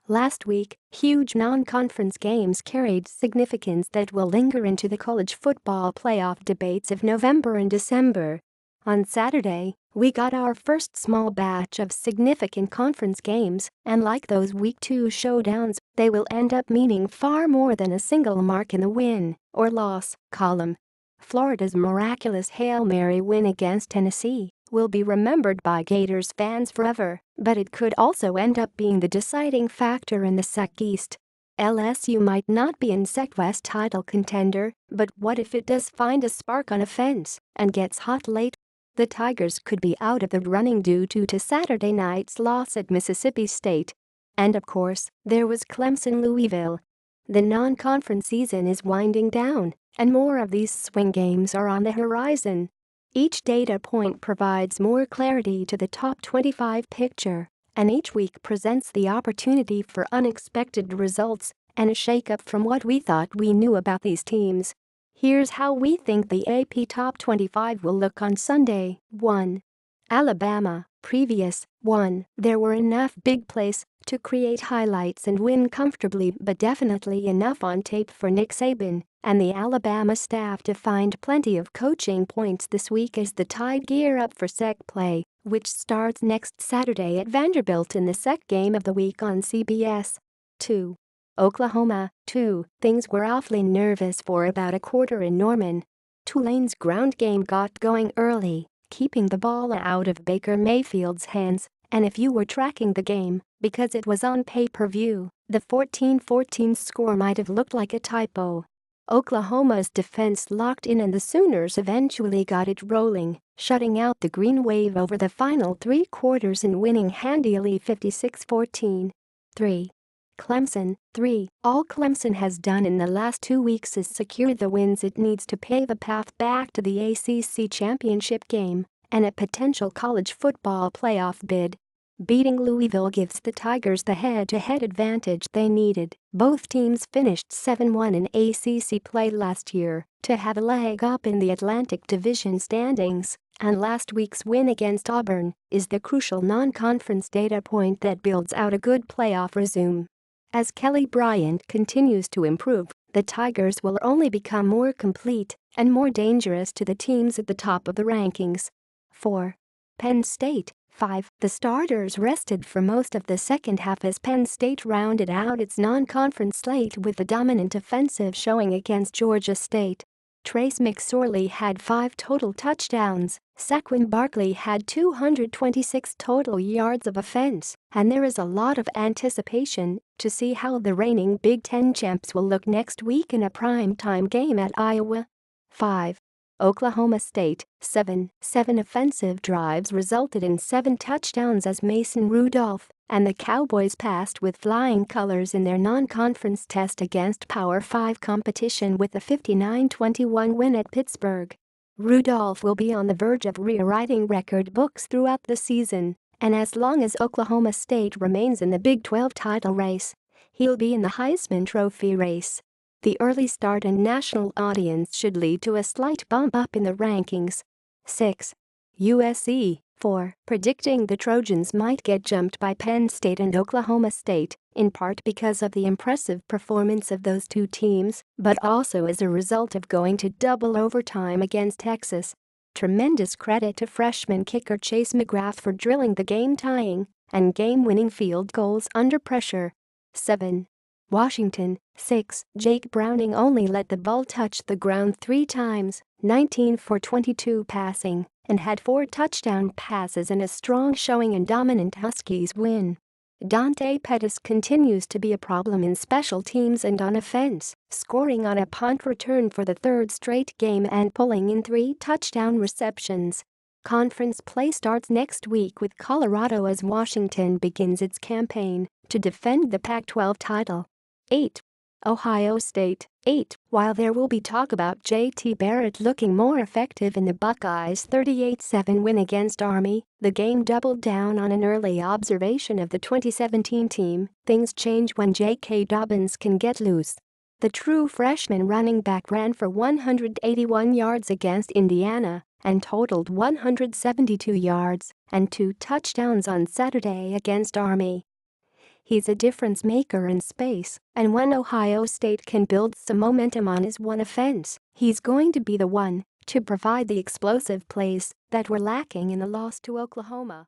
Last week, huge non-conference games carried significance that will linger into the college football playoff debates of November and December. On Saturday, we got our first small batch of significant conference games, and like those Week 2 showdowns, they will end up meaning far more than a single mark in the win or loss column. Florida's miraculous Hail Mary win against Tennessee will be remembered by Gators fans forever, but it could also end up being the deciding factor in the SEC East. LSU might not be in SEC West title contender, but what if it does find a spark on offense and gets hot late? The Tigers could be out of the running due to Saturday night's loss at Mississippi State. And of course, there was Clemson-Louisville. The non-conference season is winding down, and more of these swing games are on the horizon. Each data point provides more clarity to the top 25 picture, and each week presents the opportunity for unexpected results and a shakeup from what we thought we knew about these teams. Here's how we think the AP Top 25 will look on Sunday. 1. Alabama. Previous. 1. There were enough big plays to create highlights and win comfortably, but definitely enough on tape for Nick Saban and the Alabama staff to find plenty of coaching points this week as the Tide gear up for SEC play, which starts next Saturday at Vanderbilt in the SEC game of the week on CBS. 2. Oklahoma. 2. Things were awfully nervous for about a quarter in Norman. Tulane's ground game got going early, keeping the ball out of Baker Mayfield's hands, and if you were tracking the game, because it was on pay-per-view, the 14-14 score might have looked like a typo. Oklahoma's defense locked in and the Sooners eventually got it rolling, shutting out the Green Wave over the final 3 quarters and winning handily 56-14. 3. Clemson. 3. All Clemson has done in the last 2 weeks is secure the wins it needs to pave a path back to the ACC championship game and a potential college football playoff bid. Beating Louisville gives the Tigers the head-to-head advantage they needed. Both teams finished 7-1 in ACC play last year to have a leg up in the Atlantic Division standings, and last week's win against Auburn is the crucial non-conference data point that builds out a good playoff resume. As Kelly Bryant continues to improve, the Tigers will only become more complete and more dangerous to the teams at the top of the rankings. 4. Penn State. 5. The starters rested for most of the second half as Penn State rounded out its non-conference slate with a dominant offensive showing against Georgia State. Trace McSorley had 5 total touchdowns, Saquon Barkley had 226 total yards of offense, and there is a lot of anticipation to see how the reigning Big Ten champs will look next week in a primetime game at Iowa. 5. Oklahoma State. 7 offensive drives resulted in 7 touchdowns as Mason Rudolph and the Cowboys passed with flying colors in their non-conference test against Power 5 competition with a 59-21 win at Pittsburgh. Rudolph will be on the verge of rewriting record books throughout the season, and as long as Oklahoma State remains in the Big 12 title race, he'll be in the Heisman Trophy race. The early start and national audience should lead to a slight bump up in the rankings. 6. USC. 4. Predicting the Trojans might get jumped by Penn State and Oklahoma State, in part because of the impressive performance of those 2 teams, but also as a result of going to double overtime against Texas. Tremendous credit to freshman kicker Chase McGrath for drilling the game-tying and game-winning field goals under pressure. 7. Washington. 6. Jake Browning only let the ball touch the ground 3 times, 19 for 22 passing, and had 4 touchdown passes and a strong showing in dominant Huskies win. Dante Pettis continues to be a problem in special teams and on offense, scoring on a punt return for the 3rd straight game and pulling in 3 touchdown receptions. Conference play starts next week with Colorado as Washington begins its campaign to defend the Pac-12 title. 8. Ohio State. 8. While there will be talk about J.T. Barrett looking more effective in the Buckeyes' 38-7 win against Army, the game doubled down on an early observation of the 2017 team. Things change when J.K. Dobbins can get loose. The true freshman running back ran for 181 yards against Indiana and totaled 172 yards and 2 touchdowns on Saturday against Army. He's a difference maker in space, and when Ohio State can build some momentum on his one offense, he's going to be the one to provide the explosive plays that were lacking in the loss to Oklahoma.